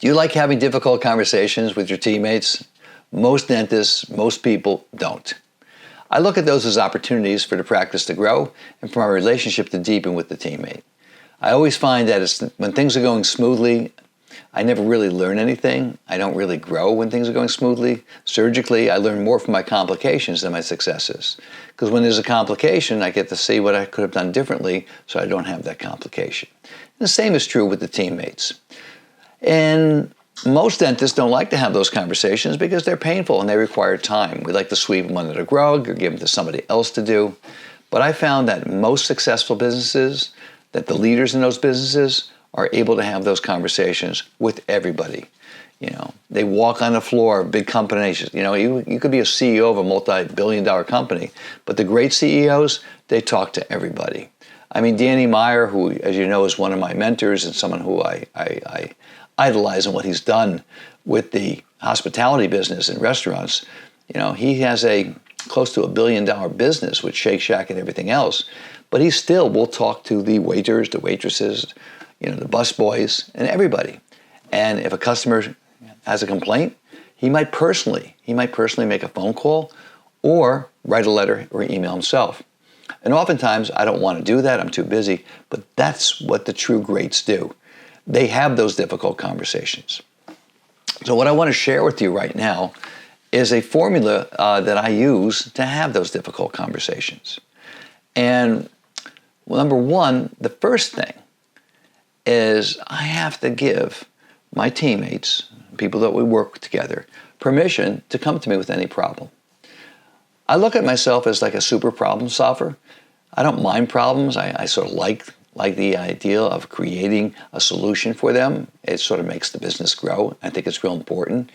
Do you like having difficult conversations with your teammates? Most dentists, most people don't. I look at those as opportunities for the practice to grow and for my relationship to deepen with the teammate. I always find that when things are going smoothly, I never really learn anything. I don't really grow when things are going smoothly. Surgically, I learn more from my complications than my successes. Because when there's a complication, I get to see what I could have done differently so I don't have that complication. And the same is true with the teammates. And most dentists don't like to have those conversations because they're painful and they require time. We like to sweep them under the rug or give them to somebody else to do. But I found that most successful businesses, that the leaders in those businesses are able to have those conversations with everybody. They walk on the floor of big companies. You could be a CEO of a multi-billion-dollar company, but the great CEOs, they talk to everybody. I mean, Danny Meyer, who, as you know, is one of my mentors and someone who I idolize in what he's done with the hospitality business and restaurants. He has a close to $1 billion business with Shake Shack and everything else, but he still will talk to the waiters, the waitresses, the busboys, and everybody. And if a customer has a complaint, he might personally make a phone call or write a letter or email himself. And oftentimes, I don't want to do that. I'm too busy. But that's what the true greats do. They have those difficult conversations. So what I want to share with you right now is a formula that I use to have those difficult conversations. And number one, the first thing is I have to give my teammates, people that we work together, permission to come to me with any problem. I look at myself as like a super problem solver. I don't mind problems. I sort of like the idea of creating a solution for them. It sort of makes the business grow. I think it's real important.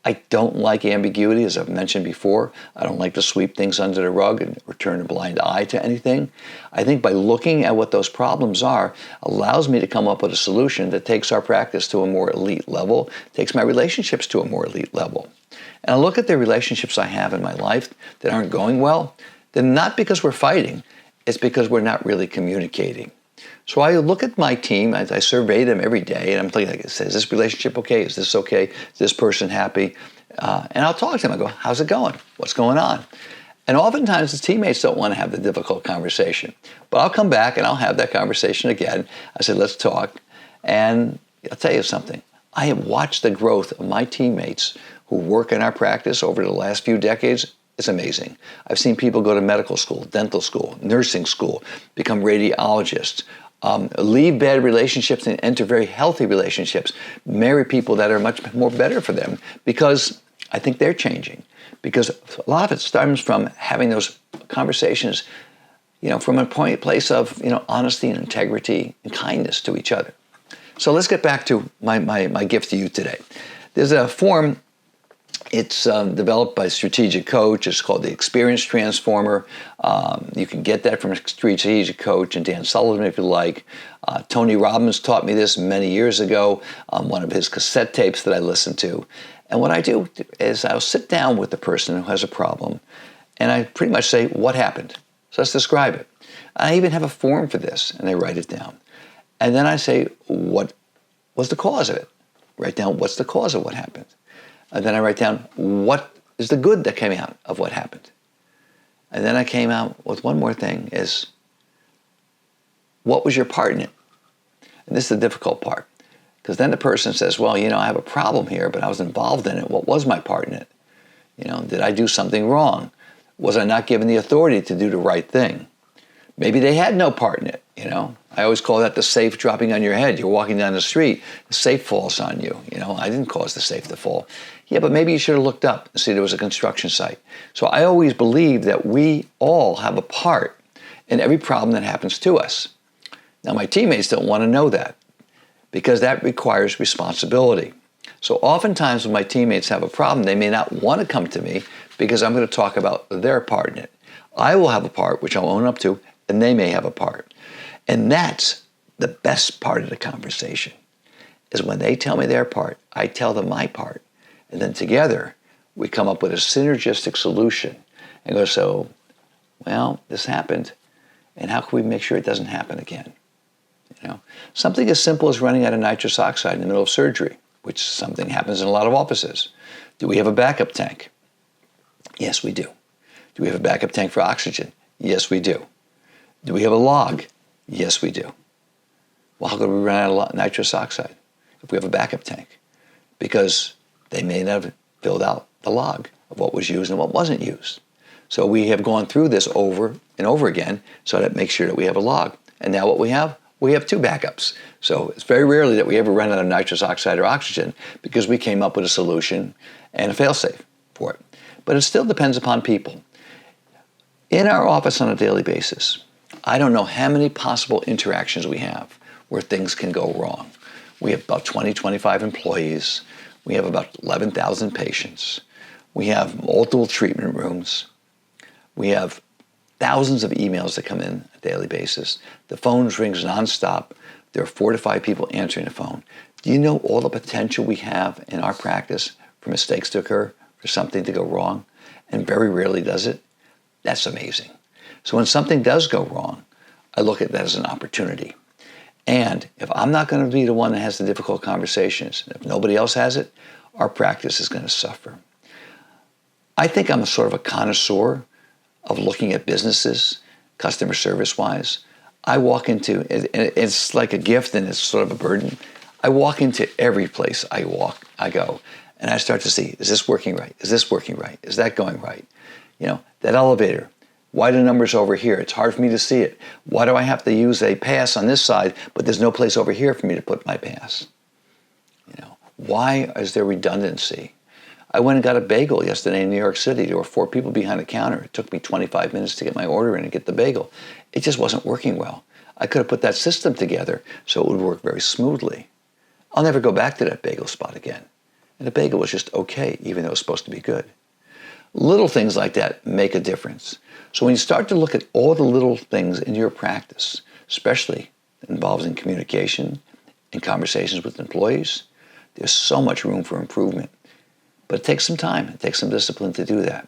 I don't like ambiguity, as I've mentioned before. I don't like to sweep things under the rug and turn a blind eye to anything. I think by looking at what those problems are allows me to come up with a solution that takes our practice to a more elite level, takes my relationships to a more elite level. And I look at the relationships I have in my life that aren't going well. They're not because we're fighting. It's because we're not really communicating. So I look at my team, I survey them every day, and I'm thinking, is this relationship okay? Is this okay? Is this person happy? And I'll talk to them. I go, how's it going? What's going on? And oftentimes the teammates don't want to have the difficult conversation. But I'll come back and I'll have that conversation again. I said, let's talk. And I'll tell you something. I have watched the growth of my teammates who work in our practice over the last few decades. It's amazing. I've seen people go to medical school, dental school, nursing school, become radiologists, leave bad relationships and enter very healthy relationships, marry people that are much more better for them because I think they're changing. Because a lot of it stems from having those conversations, from a place of, honesty and integrity and kindness to each other. So let's get back to my gift to you today. There's a form. It's developed by a strategic coach. It's called the Experience Transformer. You can get that from a strategic coach and Dan Sullivan if you like. Tony Robbins taught me this many years ago on one of his cassette tapes that I listened to. And what I do is I'll sit down with the person who has a problem and I pretty much say, what happened? So let's describe it. I even have a form for this and I write it down. And then I say, what was the cause of it? Write down what's the cause of what happened. And then I write down what is the good that came out of what happened. And then I came out with one more thing is, what was your part in it? And this is the difficult part. Because then the person says, well, I have a problem here, but I was involved in it. What was my part in it? Did I do something wrong? Was I not given the authority to do the right thing? Maybe they had no part in it, I always call that the safe dropping on your head. You're walking down the street, the safe falls on you. I didn't cause the safe to fall. Yeah, but maybe you should have looked up and see there was a construction site. So I always believe that we all have a part in every problem that happens to us. Now, my teammates don't want to know that because that requires responsibility. So oftentimes when my teammates have a problem, they may not want to come to me because I'm going to talk about their part in it. I will have a part, which I'll own up to, and they may have a part. And that's the best part of the conversation, is when they tell me their part, I tell them my part. And then together, we come up with a synergistic solution and go, so, well, this happened, and how can we make sure it doesn't happen again? Something as simple as running out of nitrous oxide in the middle of surgery. which something happens in a lot of offices. Do we have a backup tank? Yes, we do. Do we have a backup tank for oxygen? Yes, we do. Do we have a log? Yes, we do. Well, how could we run out of nitrous oxide if we have a backup tank? Because they may not have filled out the log of what was used and what wasn't used. So we have gone through this over and over again so that makes sure that we have a log. And now what we have two backups. So it's very rarely that we ever run out of nitrous oxide or oxygen because we came up with a solution and a fail-safe for it. But it still depends upon people. In our office on a daily basis, I don't know how many possible interactions we have where things can go wrong. We have about 20, 25 employees. We have about 11,000 patients. We have multiple treatment rooms. We have thousands of emails that come in on a daily basis. The phone rings nonstop. There are 4 to 5 people answering the phone. Do you know all the potential we have in our practice for mistakes to occur, for something to go wrong? And very rarely does it. That's amazing. So when something does go wrong, I look at that as an opportunity. And if I'm not going to be the one that has the difficult conversations, if nobody else has it, our practice is going to suffer. I think I'm a sort of a connoisseur of looking at businesses, customer service-wise. I walk into, it's like a gift and it's sort of a burden. I walk into every place I go, and I start to see, is this working right? Is this working right? Is that going right? You know, that elevator, why the numbers over here? It's hard for me to see it. Why do I have to use a pass on this side, but there's no place over here for me to put my pass? You know, why is there redundancy? I went and got a bagel yesterday in New York City. There were 4 people behind the counter. It took me 25 minutes to get my order in and get the bagel. It just wasn't working well. I could have put that system together so it would work very smoothly. I'll never go back to that bagel spot again. And the bagel was just okay, even though it was supposed to be good. Little things like that make a difference. So when you start to look at all the little things in your practice, especially involving communication and conversations with employees, there's so much room for improvement. But it takes some time. It takes some discipline to do that.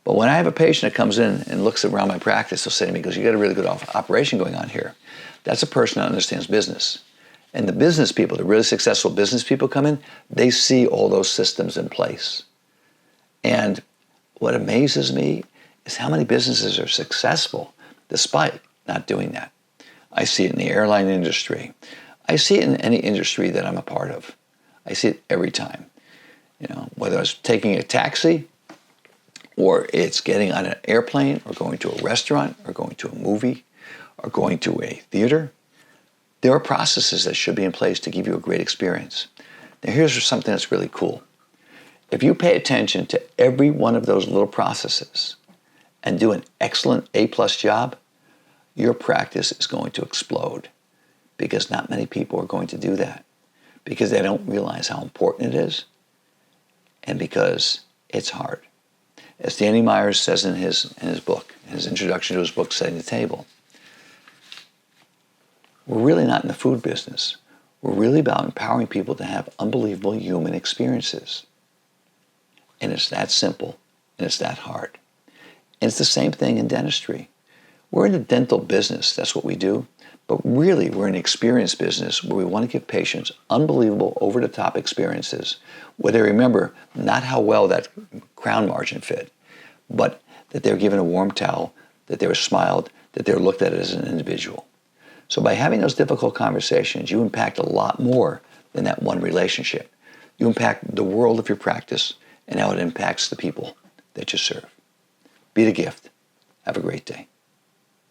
But when I have a patient that comes in and looks around my practice, they'll say to me, you got a really good operation going on here. That's a person that understands business. And the business people, the really successful business people come in, they see all those systems in place. And what amazes me is how many businesses are successful despite not doing that. I see it in the airline industry. I see it in any industry that I'm a part of. I see it every time. You know, whether it's taking a taxi or it's getting on an airplane or going to a restaurant or going to a movie or going to a theater, there are processes that should be in place to give you a great experience. Now here's something that's really cool. If you pay attention to every one of those little processes and do an excellent A+ job, your practice is going to explode because not many people are going to do that because they don't realize how important it is and because it's hard. As Danny Myers says in his book, in his introduction to his book, Setting the Table, we're really not in the food business. We're really about empowering people to have unbelievable human experiences. And it's that simple, and it's that hard. And it's the same thing in dentistry. We're in the dental business, that's what we do. But really, we're in the experience business where we want to give patients unbelievable, over-the-top experiences where they remember not how well that crown margin fit, but that they were given a warm towel, that they were smiled, that they were looked at as an individual. So by having those difficult conversations, you impact a lot more than that one relationship. You impact the world of your practice and how it impacts the people that you serve. Be the gift. Have a great day.